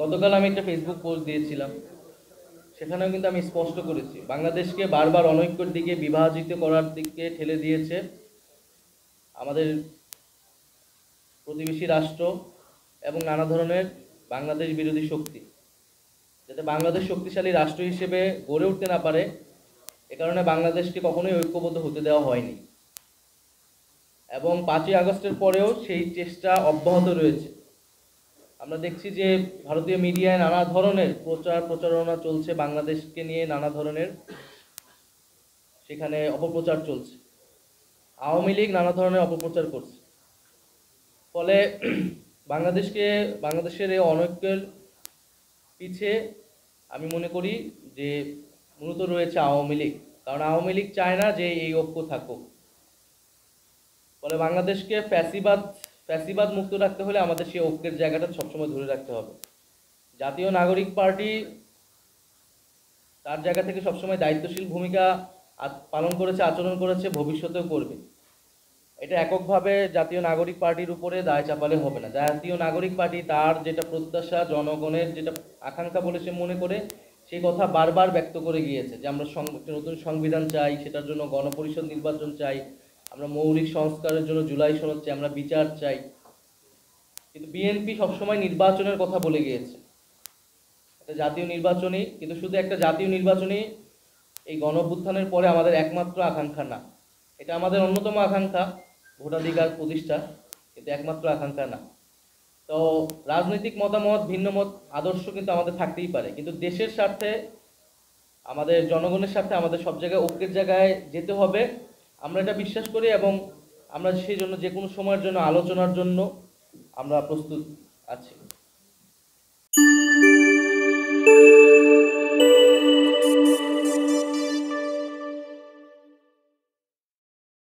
গতকাল আমি একটা ফেসবুক পোস্ট দিয়েছিলাম, সেখানেও কিন্তু আমি স্পষ্ট করেছি বাংলাদেশকে বারবার অনৈক্যের দিকে, বিভাজিত করার দিকে ঠেলে দিয়েছে আমাদের প্রতিবেশী রাষ্ট্র এবং নানা ধরনের বাংলাদেশ বিরোধী শক্তি। যাতে বাংলাদেশ শক্তিশালী রাষ্ট্র হিসেবে গড়ে উঠতে না পারে, এ কারণে বাংলাদেশকে কখনোই ঐক্যবদ্ধ হতে দেওয়া হয়নি এবং 5ই আগস্টের পরেও সেই চেষ্টা অব্যাহত রয়েছে। আমরা দেখছি যে ভারতীয় মিডিয়ায় নানা ধরনের প্রচারণা চলছে, বাংলাদেশকে নিয়ে নানা ধরনের সেখানে অপপ্রচার চলছে। আওয়ামী লীগ নানা ধরনের অপপ্রচার করছে, ফলে বাংলাদেশের এই অনৈক্যের পিছে আমি মনে করি যে মূলত রয়েছে আওয়ামী লীগ। কারণ আওয়ামী লীগ চায় না যে এই ঐক্য থাকুক। ফলে বাংলাদেশকে ফ্যাসিবাদ মুক্ত রাখতে হলে আমাদের সেই ঐক্যের জায়গাটা সবসময় ধরে রাখতে হবে। জাতীয় নাগরিক পার্টি তার জায়গা থেকে সবসময় দায়িত্বশীল ভূমিকা পালন করেছে, আচরণ করেছে, ভবিষ্যতেও করবে। এটা এককভাবে জাতীয় নাগরিক পার্টির উপরে দায় চাপালে হবে না। জাতীয় নাগরিক পার্টি তার যেটা প্রত্যাশা, জনগণের যেটা আকাঙ্ক্ষা বলে সে মনে করে, সেই কথা বারবার ব্যক্ত করে গিয়েছে যে আমরা একটা নতুন সংবিধান চাই, সেটার জন্য গণপরিষদ নির্বাচন চাই, আমরা মৌলিক সংস্কারের জন্য জুলাই সনদ চাই, আমরা বিচার চাই। কিন্তু বিএনপি সবসময় নির্বাচনের কথা বলে গিয়েছে, একটা জাতীয় নির্বাচনই, কিন্তু শুধু একটা জাতীয় নির্বাচনই এই গণঅভ্যুত্থানের পরে আমাদের একমাত্র আকাঙ্ক্ষা না। এটা আমাদের অন্যতম আকাঙ্ক্ষা, ভোটাধিকার প্রতিষ্ঠা, কিন্তু একমাত্র আকাঙ্ক্ষা না। তো রাজনৈতিক মতামত, ভিন্ন মত, আদর্শ কিন্তু আমাদের থাকতেই পারে, কিন্তু দেশের স্বার্থে, আমাদের জনগণের স্বার্থে আমাদের সব জায়গায় ঐক্যের জায়গায় যেতে হবে। আমরা এটা বিশ্বাস করি এবং আমরা সেই জন্য যে কোনো সময়ের জন্য আলোচনার জন্য আমরা প্রস্তুত আছি।